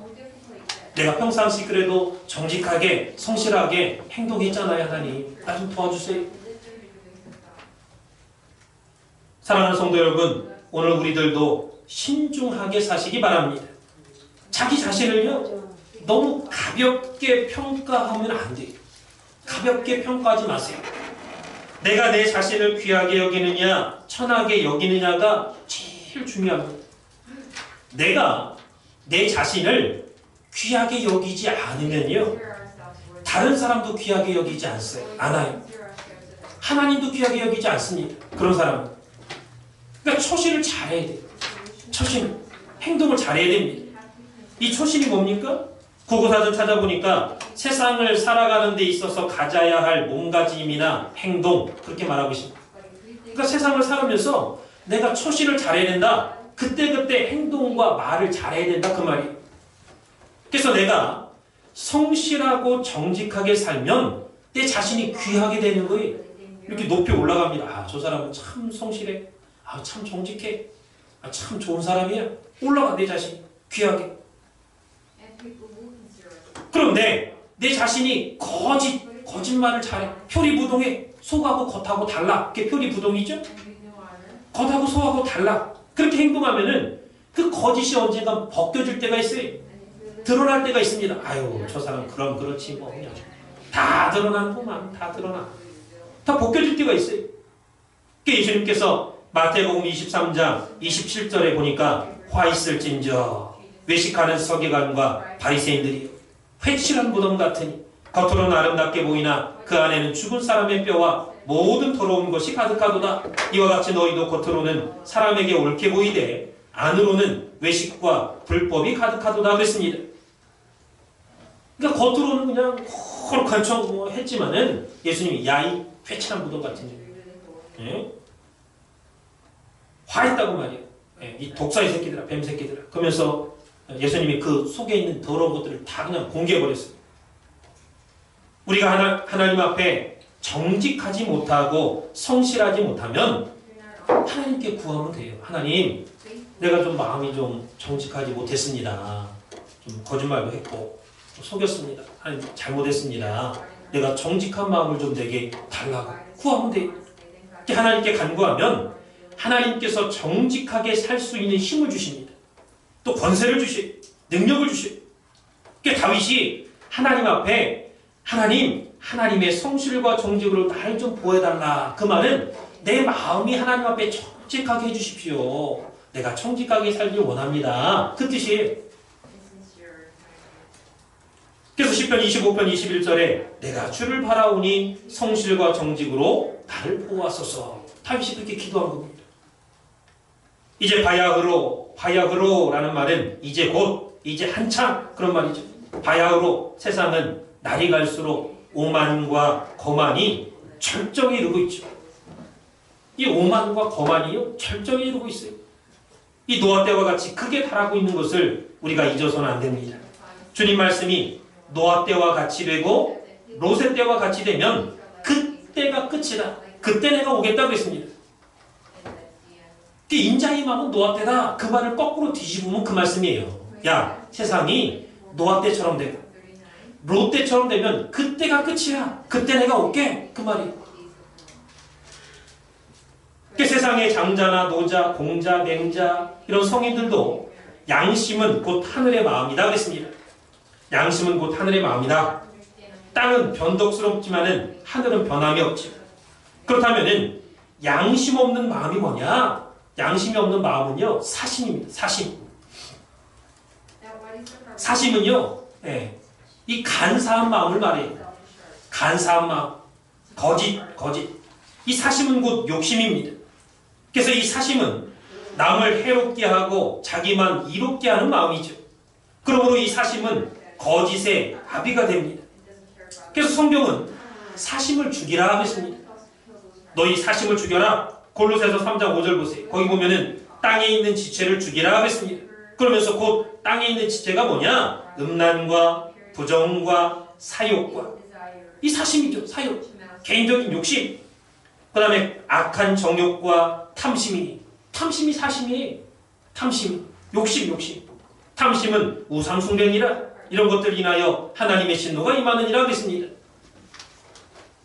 내가 평상시 그래도 정직하게 성실하게 행동했잖아요. 하나님 나 좀 도와주세요. 사랑하는 성도 여러분, 오늘 우리들도 신중하게 사시기 바랍니다. 자기 자신을요 너무 가볍게 평가하면 안 돼요. 가볍게 평가하지 마세요. 내가 내 자신을 귀하게 여기느냐 천하게 여기느냐가 제일 중요합니다. 내가 내 자신을 귀하게 여기지 않으면요 다른 사람도 귀하게 여기지 않아요. 하나님도 귀하게 여기지 않습니다. 그런 사람은. 그러니까 처신을 잘해야 돼요. 처신, 행동을 잘해야 됩니다. 이 처신이 뭡니까? 국어사전 찾아보니까 세상을 살아가는 데 있어서 가져야 할 몸가짐이나 행동, 그렇게 말하고 있습니다. 그러니까 세상을 살아면서 내가 처신을 잘해야 된다. 그때그때 행동과 말을 잘해야 된다 그 말이에요. 그래서 내가 성실하고 정직하게 살면 내 자신이 귀하게 되는 거예요. 이렇게 높이 올라갑니다. 아, 저 사람은 참 성실해. 아, 참 정직해. 아, 참 좋은 사람이야. 올라가 내 자신 귀하게. 그런데 내 자신이 거짓말을 잘해. 표리부동해. 속하고 겉하고 달라. 그게 표리부동이죠? 겉하고 속하고 달라. 그렇게 행동하면은 그 거짓이 언젠가 벗겨질 때가 있어요. 드러날 때가 있습니다. 아유, 저 사람 그럼 그렇지 뭐 그냥 다 드러나는구만. 다 드러나. 다 벗겨질 때가 있어요. 예수님께서 마태복음 23장 27절에 보니까 화 있을진저 외식하는 서기관과 바리새인들이 회칠한 무덤 같으니 겉으로는 아름답게 보이나 그 안에는 죽은 사람의 뼈와 모든 더러운 것이 가득하도다. 이와 같이 너희도 겉으로는 사람에게 옳게 보이되 안으로는 외식과 불법이 가득하도다 그랬습니다. 그러니까 겉으로는 그냥 거룩한 척 뭐 했지만은 예수님이 야이 회칠한 무덤 같은 일, 예? 화했다고 말이에요. 예, 이 독사의 새끼들아, 뱀 새끼들아. 그러면서 예수님이 그 속에 있는 더러운 것들을 다 그냥 공개해버렸어요. 우리가 하나님 앞에 정직하지 못하고 성실하지 못하면 하나님께 구하면 돼요. 하나님, 내가 좀 마음이 좀 정직하지 못했습니다. 좀 거짓말도 했고 속였습니다. 하나님 잘못했습니다. 내가 정직한 마음을 좀 내게 달라고 구하면 돼요. 하나님께 간구하면 하나님께서 정직하게 살 수 있는 힘을 주십니다. 또 권세를 주시고 능력을 주시고. 그러니까 다윗이 하나님 앞에 하나님의 성실과 정직으로 나를 좀 보여달라. 그 말은 내 마음이 하나님 앞에 정직하게 해주십시오. 내가 정직하게 살길 원합니다. 그 뜻이에요. 그래서 시편 25편 21절에 내가 주를 바라오니 성실과 정직으로 나를 보호하소서. 다윗이 그렇게 기도한 겁니다. 이제 바야흐로라는 말은 이제 곧, 이제 한참 그런 말이죠. 바야흐로, 세상은 날이 갈수록 오만과 거만이 절정에 이르고 있죠. 이 오만과 거만이요 절정에 이르고 있어요. 이 노아 때와 같이 크게 달하고 있는 것을 우리가 잊어서는 안 됩니다. 주님 말씀이 노아 때와 같이 되고 롯의 때와 같이 되면 그때가 끝이다. 그때 내가 오겠다고 했습니다. 인자의 마음은 노아 때다. 그 말을 거꾸로 뒤집으면 그 말씀이에요. 야, 세상이 노아 때처럼 되고 롯 때처럼 되면 그때가 끝이야. 그때 내가 올게. 그 말이에요. 세상의 장자나 노자, 공자, 맹자 이런 성인들도 양심은 곧 하늘의 마음이다 그랬습니다. 양심은 곧 하늘의 마음이다. 땅은 변덕스럽지만은 하늘은 변함이 없지. 그렇다면은 양심 없는 마음이 뭐냐? 양심이 없는 마음은요 사심입니다. 사심은요, 이 간사한 마음을 말해요. 간사한 마음, 거짓. 이 사심은 곧 욕심입니다. 그래서 이 사심은 남을 해롭게 하고 자기만 이롭게 하는 마음이죠. 그러므로 이 사심은 거짓의 아비가 됩니다. 그래서 성경은 사심을 죽이라 했습니다. 너희 사심을 죽여라. 골로새서 3장 5절 보세요. 거기 보면은 땅에 있는 지체를 죽이라 했습니다. 그러면서 곧 땅에 있는 지체가 뭐냐? 음란과 부정과 사욕과 이 사심이죠. 사욕, 개인적인 욕심. 그 다음에 악한 정욕과 탐심이 사심이에요. 탐심이 욕심. 탐심은 우상숭배니라. 이런 것들 인하여 하나님의 진노가 임하느니라 그랬습니다.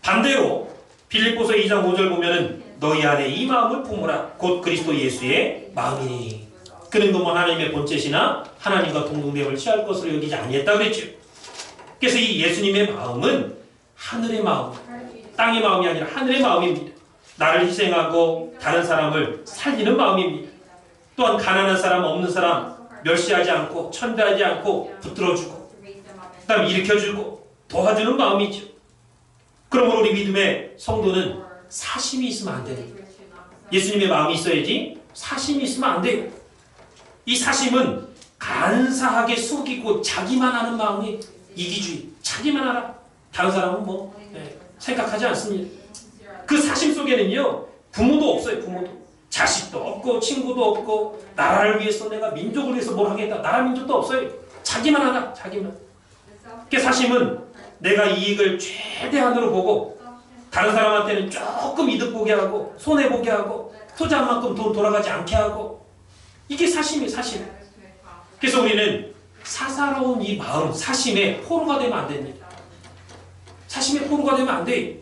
반대로 빌립보서 2장 5절 보면은 너희 안에 이 마음을 품으라. 곧 그리스도 예수의 마음이니. 그는 그뭐 하나님의 본체시나 하나님과 동등됨을 취할 것으로 여기지 아니했다 그랬죠. 그래서 이 예수님의 마음은 하늘의 마음, 땅의 마음이 아니라 하늘의 마음입니다. 나를 희생하고 다른 사람을 살리는 마음입니다. 또한 가난한 사람, 없는 사람 멸시하지 않고 천대하지 않고 붙들어주고 그 다음에 일으켜주고 도와주는 마음이죠. 그러므로 우리 믿음의 성도는 사심이 있으면 안 돼요. 예수님의 마음이 있어야지 사심이 있으면 안 돼요. 이 사심은 간사하게 속이고 자기만 하는 마음이 이기주의. 자기만 알아. 다른 사람은 생각하지 않습니다. 그 사심 속에는요 부모도 없어요. 부모도. 자식도 없고 친구도 없고 나라를 위해서 내가 민족을 위해서 뭘 하겠다. 나라 민족도 없어요. 자기만 알아. 자기만. 그 사심은 내가 이익을 최대한으로 보고 다른 사람한테는 조금 이득 보게 하고 손해보게 하고 투자한 만큼 돈 돌아가지 않게 하고 이게 사심이에요. 사심. 그래서 우리는 사사로운 이 마음, 사심에 포로가 되면 안 됩니다. 사심에 포로가 되면 안 돼요.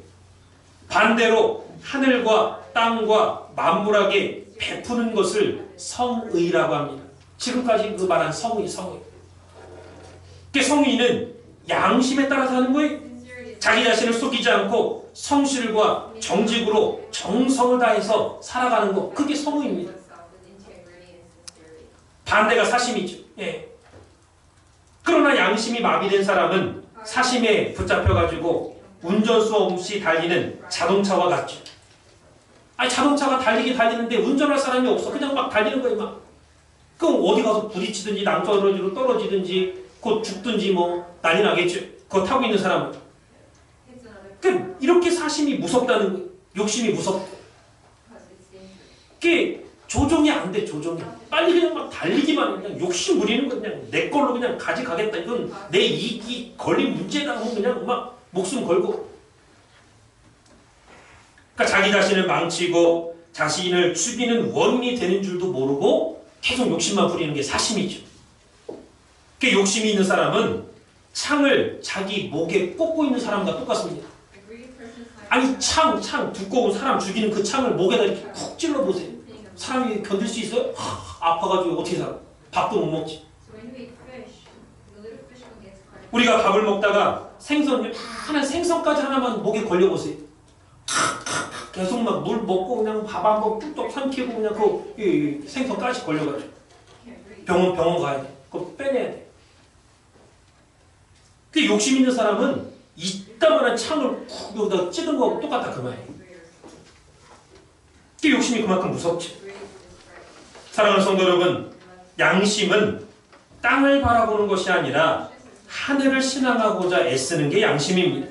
반대로 하늘과 땅과 만물에게 베푸는 것을 성의라고 합니다. 지금까지 그 말한 성의. 그 성의는 양심에 따라서 하는 거예요. 자기 자신을 속이지 않고 성실과 정직으로 정성을 다해서 살아가는 것. 그게 성의입니다. 반대가 사심이죠. 그러나 양심이 마비된 사람은 사심에 붙잡혀가지고 운전수 없이 달리는 자동차와 같죠. 자동차가 달리는데 운전할 사람이 없어. 그냥 막 달리는 거예요. 막. 그럼 어디 가서 부딪히든지 낭떠러지로 떨어지든지 곧 죽든지 난리 나겠죠. 그거 타고 있는 사람은. 그러니까 이렇게 사심이 무섭다는 거예요. 욕심이 무섭다. 그게 조정이 안 돼, 조정이. 빨리 그냥 막 달리기만 해. 그냥 욕심 부리는 거 그냥 내 걸로 그냥 가져가겠다. 이건 내 이익이 걸린 문제다 하면 그냥 막 목숨 걸고. 그러니까 자기 자신을 망치고 자신을 죽이는 원인이 되는 줄도 모르고 계속 욕심만 부리는 게 사심이죠. 그 욕심이 있는 사람은 창을 자기 목에 꽂고 있는 사람과 똑같습니다. 아니 창 두꺼운 사람 죽이는 그 창을 목에다 이렇게 쿡 찔러보세요. 사람이 견딜 수 있어요? 아파가지고 어떻게 살아? 밥도 못 먹지. 우리가 밥을 먹다가 생선 하나 생선까지 하나만 목에 걸려보세요. 계속 막 물 먹고 그냥 밥 한 번 뚝뚝 삼키고 그냥 그 생선까지 걸려가지고 병원 가야 돼. 그거 빼내야 돼. 그 욕심 있는 사람은 이따만한 창을 쿡 여기다 찌든 거하고 똑같다 그 말이에요. 그 욕심이 그만큼 무섭죠. 사랑하는 성도 여러분, 양심은 땅을 바라보는 것이 아니라 하늘을 신앙하고자 애쓰는 게 양심입니다.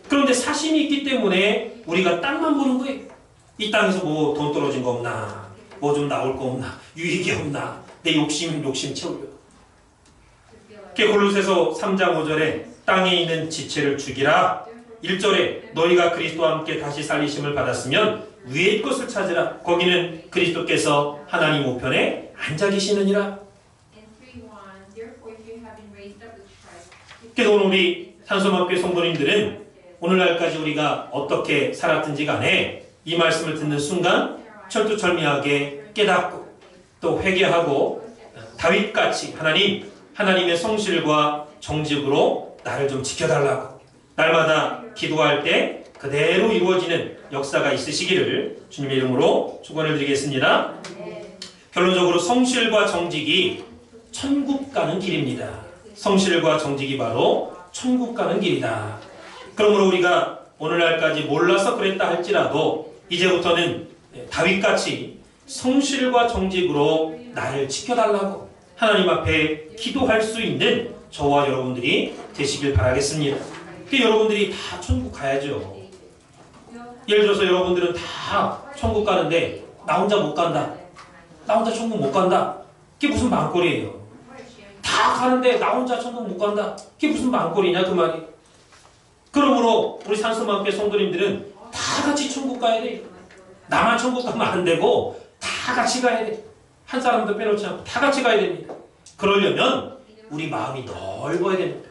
그런데 사심이 있기 때문에 우리가 땅만 보는 거예요. 이 땅에서 뭐 돈 떨어진 거 없나, 뭐 좀 나올 거 없나, 유익이 없나, 내 욕심 채우려고. 골로새서 3장 5절에 땅에 있는 지체를 죽이라. 1절에 너희가 그리스도와 함께 다시 살리심을 받았으면 위의 것을 찾으라. 거기는 그리스도께서 하나님 우편에 앉아 계시느니라. 그래서 오늘 우리 산소맘교회 성도님들은 오늘날까지 우리가 어떻게 살았든지 간에 이 말씀을 듣는 순간 철두철미하게 깨닫고 또 회개하고 다윗같이 하나님의 성실과 정직으로 나를 좀 지켜달라고 날마다 기도할 때 그대로 이루어지는 역사가 있으시기를 주님의 이름으로 축원을 드리겠습니다. 결론적으로 성실과 정직이 천국 가는 길입니다. 성실과 정직이 바로 천국 가는 길이다. 그러므로 우리가 오늘날까지 몰라서 그랬다 할지라도 이제부터는 다윗같이 성실과 정직으로 나를 지켜달라고 하나님 앞에 기도할 수 있는 저와 여러분들이 되시길 바라겠습니다. 여러분들이 다 천국 가야죠. 예를 들어서 여러분들은 다 천국 가는데 나 혼자 못 간다. 나 혼자 천국 못 간다. 그게 무슨 망골이에요. 다 가는데 나 혼자 천국 못 간다. 그게 무슨 망골이냐 그 말이. 그러므로 우리 산소맘교회 성도님들은 다 같이 천국 가야 돼. 나만 천국 가면 안 되고 다 같이 가야 돼. 한 사람도 빼놓지 않고 다 같이 가야 됩니다. 그러려면 우리 마음이 넓어야 됩니다.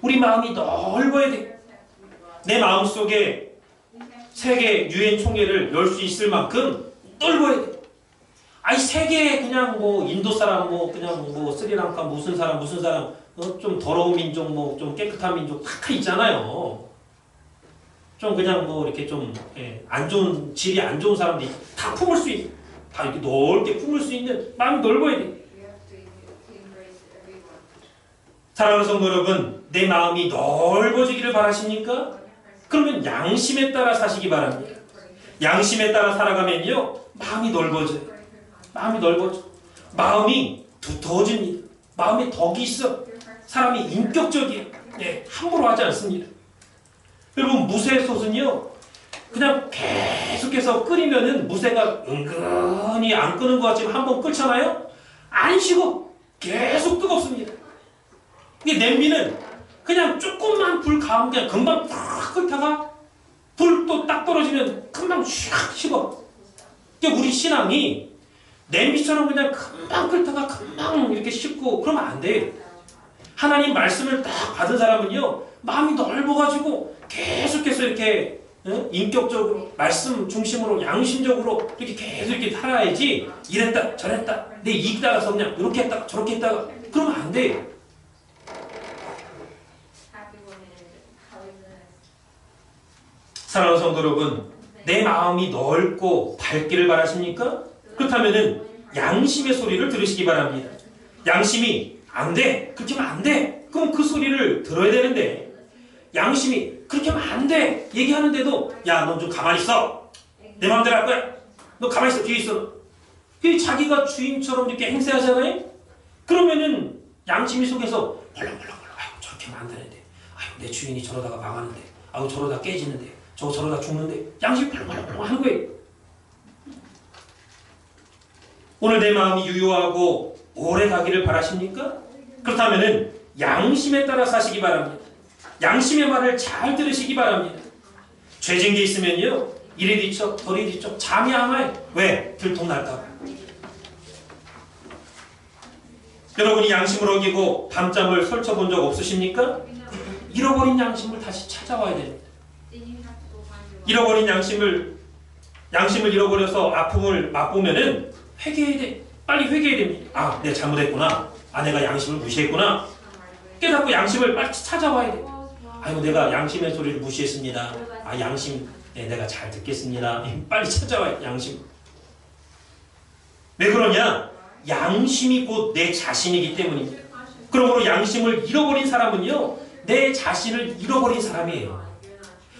우리 마음이 넓어야 돼. 내 마음속에 세계 유엔 총회를 열 수 있을 만큼 넓어야 돼. 아니 세계에 그냥 뭐 인도 사람 그냥 스리랑카 무슨 사람 좀 더러운 민족 좀 깨끗한 민족 다 있잖아요. 좀 그냥 이렇게 좀 안 좋은 질이 안 좋은 사람들이 다 품을 수 있는 다 이렇게 넓게 품을 수 있는 마음이 넓어야 돼. 사랑하는 성도 여러분, 내 마음이 넓어지기를 바라십니까? 그러면 양심에 따라 사시기 바랍니다. 양심에 따라 살아가면요 마음이 넓어져요. 마음이 두터워집니다. 마음에 덕이 있어. 사람이 인격적이에요. 함부로 하지 않습니다. 여러분 무쇠솥은요 그냥 계속해서 끓이면은 무쇠가 은근히 안 끄는 것 같지만 한번 끓잖아요? 안 식어. 계속 뜨겁습니다. 이게 냄비는 그냥 조금만 불 가면 그냥 금방 탁 끓다가 불 또 딱 떨어지면 금방 샥 식어. 우리 신앙이 냄비처럼 그냥 금방 끓다가 금방 이렇게 식고 그러면 안 돼요. 하나님 말씀을 딱 받은 사람은요 마음이 넓어가지고 계속해서 이렇게 인격적으로 말씀 중심으로 양심적으로 이렇게 계속 이렇게 살아야지. 이랬다 저랬다 내 이익 따라서 그냥 이렇게 했다가 저렇게 했다가 그러면 안 돼요. 사랑하는 성도 여러분, 내 마음이 넓고 밝기를 바라십니까? 그렇다면은 양심의 소리를 들으시기 바랍니다. 양심이 안 돼, 그렇게 하면 안 돼. 그럼 그 소리를 들어야 되는데 양심이 그렇게 하면 안 돼 얘기하는데도 야, 너 좀 가만히 있어. 내 마음대로 할 거야. 너 가만히 있어. 뒤에 있어. 자기가 주인처럼 이렇게 행세하잖아요. 그러면은 양심이 속에서 벌렁벌렁 아유 저렇게 하면 안 되는데 아유 내 주인이 저러다가 망하는데 아우 저러다 깨지는데, 저러다 죽는데 양심이 팔팔팔 하는 거예요. 오늘 내 마음이 유효하고 오래 가기를 바라십니까? 그렇다면은 양심에 따라 사시기 바랍니다. 양심의 말을 잘 들으시기 바랍니다. 죄진 게 있으면요, 이리 뒤척 저리 뒤척 잠이 안 와요. 왜? 들통날까 봐. 여러분이 양심을 어기고 밤잠을 설쳐본 적 없으십니까? 잃어버린 양심을 다시 찾아와야 됩니다. 잃어버린 양심을 잃어버려서 아픔을 맛보면은 회개해야 돼. 빨리 회개해야 됩니다. 아, 내가 잘못했구나. 아, 내가 양심을 무시했구나. 깨닫고 양심을 빨리 찾아와야 돼. 아이고, 내가 양심의 소리를 무시했습니다. 아, 양심, 네, 내가 잘 듣겠습니다. 빨리 찾아와야 양심. 왜 그러냐? 양심이 곧 내 자신이기 때문입니다. 그러므로 양심을 잃어버린 사람은요, 내 자신을 잃어버린 사람이에요.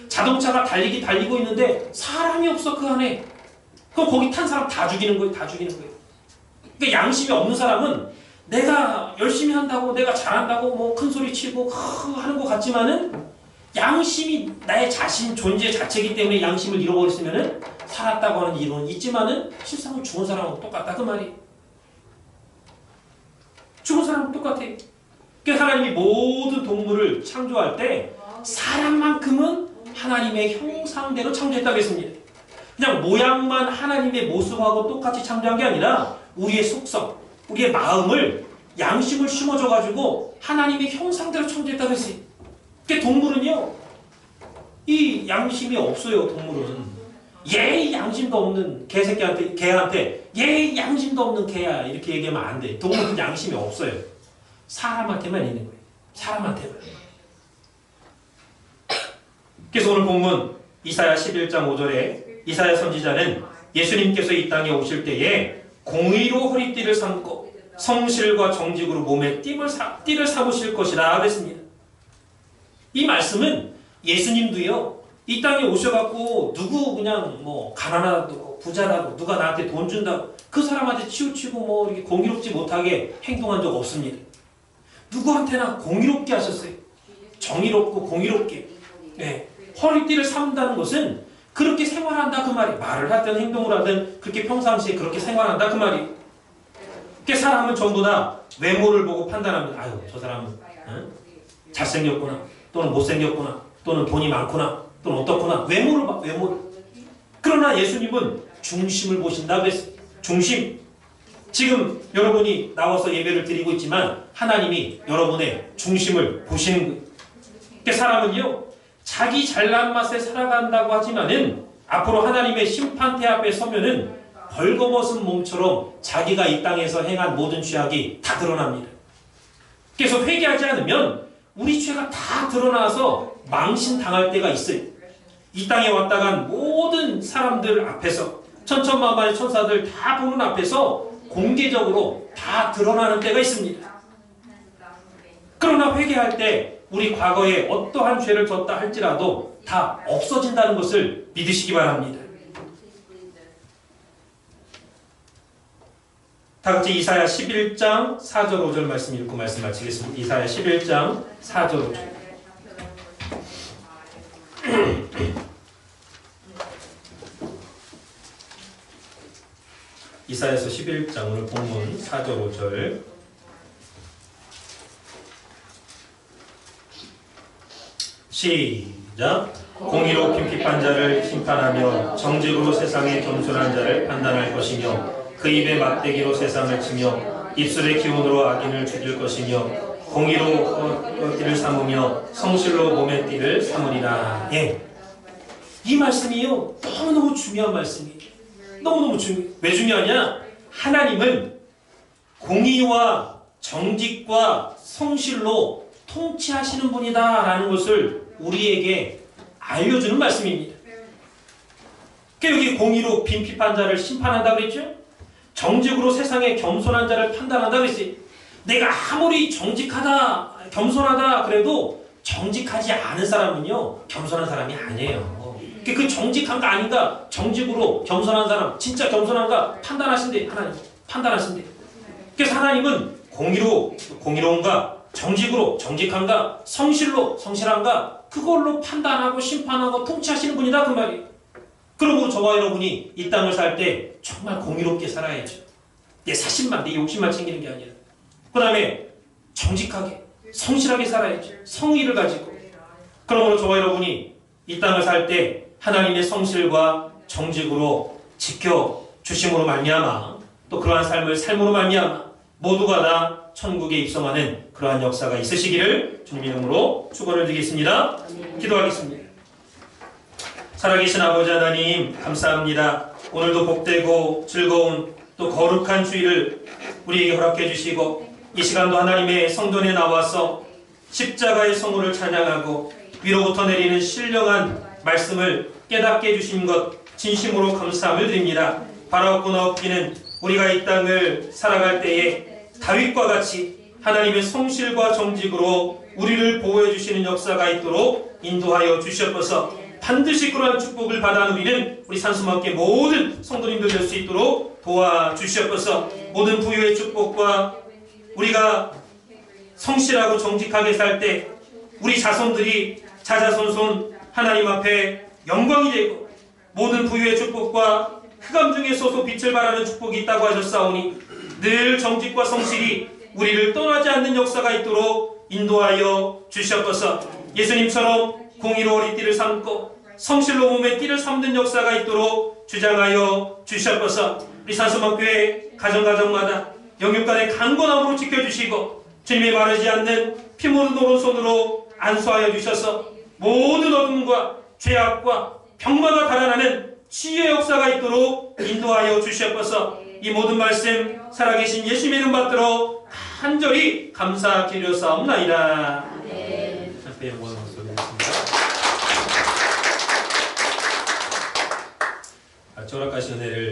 자동차가 달리고 있는데 사람이 없어 그 안에. 그럼 거기 탄 사람 다 죽이는 거예요. 다 죽이는 거예요. 그러니까 양심이 없는 사람은 내가 열심히 한다고, 내가 잘한다고 뭐 큰 소리 치고 하는 것 같지만은, 양심이 나의 자신 존재 자체이기 때문에 양심을 잃어버렸으면은 살았다고 하는 이론은 있지만은 실상은 죽은 사람하고 똑같다 그 말이에요. 죽은 사람은 똑같아. 그러니까 하나님이 모든 동물을 창조할 때 사람만큼은 하나님의 형상대로 창조했다고 했습니다. 그냥 모양만 하나님의 모습하고 똑같이 창조한 게 아니라 우리의 속성, 우리의 마음을, 양심을 심어줘가지고 하나님의 형상대로 창조했다고 했어요. 그러니까 동물은요, 이 양심이 없어요. 동물은 얘 양심도 없는 개한테 얘 양심도 없는 개야 이렇게 얘기하면 안 돼. 동물은 양심이 없어요. 사람한테만 있는 거예요. 사람한테만. 그래서 오늘 본문 이사야 11장 5절에 이사야 선지자는 예수님께서 이 땅에 오실 때에 공의로 허리띠를 삼고 성실과 정직으로 몸에 띠를 삼으실 것이라 그랬습니다. 이 말씀은 예수님도요, 이 땅에 오셔갖고 누구 그냥 뭐 가난하다고 부자라고 누가 나한테 돈 준다고 그 사람한테 치우치고 뭐 이렇게 공의롭지 못하게 행동한 적 없습니다. 누구한테나 공의롭게 하셨어요. 정의롭고 공의롭게. 네. 허리띠를 삼는다는 것은 그렇게 생활한다 그 말이에요. 말을 하든 행동을 하든 그렇게 평상시에 그렇게 생활한다 그 말이에요. 그러니까 사람은 전부 다 외모를 보고 판단합니다. 아유, 저 사람은 잘생겼구나, 또는 못생겼구나, 또는 돈이 많구나, 또는 어떻구나. 외모를 봐, 외모를. 그러나 예수님은 중심을 보신다 그랬어요. 중심. 지금 여러분이 나와서 예배를 드리고 있지만 하나님이 여러분의 중심을 보시는 거예요. 그러니까 사람은요, 자기 잘난 맛에 살아간다고 하지만은 앞으로 하나님의 심판대 앞에 서면은 벌거벗은 몸처럼 자기가 이 땅에서 행한 모든 죄악이 다 드러납니다. 그래서 회개하지 않으면 우리 죄가 다 드러나서 망신당할 때가 있어요. 이 땅에 왔다 간 모든 사람들 앞에서, 천천만만의 천사들 다 보는 앞에서 공개적으로 다 드러나는 때가 있습니다. 그러나 회개할 때 우리 과거에 어떠한 죄를 졌다 할지라도 다 없어진다는 것을 믿으시기 바랍니다. 다 같이 이사야 11장 4절 5절 말씀 읽고 말씀 마치겠습니다. 이사야 11장 4절 5절. 이사야서 11장 오늘 본문 4절 5절. 시작. 공의로 핍핍한 자를 심판하며 정직으로 세상의 겸손한 자를 판단할 것이며 그 입에 막대기로 세상을 치며 입술의 기운으로 악인을 죽일 것이며 공의로 띠를 삼으며 성실로 몸의 띠를 삼으리라. 예. 이 말씀이요, 너무너무 중요한 말씀이에요. 너무너무 중요해요. 왜 중요하냐? 하나님은 공의와 정직과 성실로 통치하시는 분이다 라는 것을 우리에게 알려주는 말씀입니다. 그러니까 여기 공의로 빈핍한 자를 심판한다 그랬죠? 정직으로 세상의 겸손한 자를 판단한다 그랬어요. 내가 아무리 정직하다, 겸손하다 그래도 정직하지 않은 사람은요, 겸손한 사람이 아니에요. 그 정직한가 아닌가, 정직으로 겸손한 사람, 진짜 겸손한가 판단하신대. 하나님 판단하신대. 그래서 하나님은 공의로운가, 정직으로 정직한가, 성실로 성실한가 그걸로 판단하고 심판하고 통치하시는 분이다 그 말이에요. 그러므로 저와 여러분이 이 땅을 살 때 정말 공의롭게 살아야죠. 내 사심만, 내 욕심만 챙기는 게 아니라. 그 다음에 정직하게, 성실하게 살아야죠. 성의를 가지고. 그러므로 저와 여러분이 이 땅을 살 때 하나님의 성실과 정직으로 지켜주심으로 말미암아 또 그러한 삶을 삶으로 말미암아 모두가 다 천국에 입성하는 그러한 역사가 있으시기를 주님 이름으로 축원을 드리겠습니다. 기도하겠습니다. 살아계신 아버지 하나님 감사합니다. 오늘도 복되고 즐거운 또 거룩한 주일을 우리에게 허락해 주시고 이 시간도 하나님의 성전에 나와서 십자가의 성호를 찬양하고 위로부터 내리는 신령한 말씀을 깨닫게 해주신 것 진심으로 감사함을 드립니다. 바라옵고나 없기는 우리가 이 땅을 살아갈 때에 다윗과 같이 하나님의 성실과 정직으로 우리를 보호해 주시는 역사가 있도록 인도하여 주시옵소서. 반드시 그러한 축복을 받아 누리는 우리 산수만교회 모든 성도님들 될 수 있도록 도와주시옵소서. 모든 부유의 축복과 우리가 성실하고 정직하게 살 때 우리 자손들이 자자손손 하나님 앞에 영광이 되고 모든 부유의 축복과 흑암 중에서도 빛을 발하는 축복이 있다고 하셨사오니 늘 정직과 성실이 우리를 떠나지 않는 역사가 있도록 인도하여 주시옵소서. 예수님처럼 공의로 머리띠를 삼고 성실로 몸에 띠를 삼는 역사가 있도록 주장하여 주시옵소서. 우리 산수만교회 가정가정마다 영육간의 강건함으로 지켜주시고 주님의 마르지 않는 피 묻은 오른손으로 안수하여 주셔서 모든 어둠과 죄악과 병마가 달아나는 치유의 역사가 있도록 인도하여 주시옵소서. 이 모든 말씀 살아계신 예수님의 이름 받들어 간절히 감사드렸사옵나이다. 앞에 영광을 돌리겠습니다. 저락하신 은혜를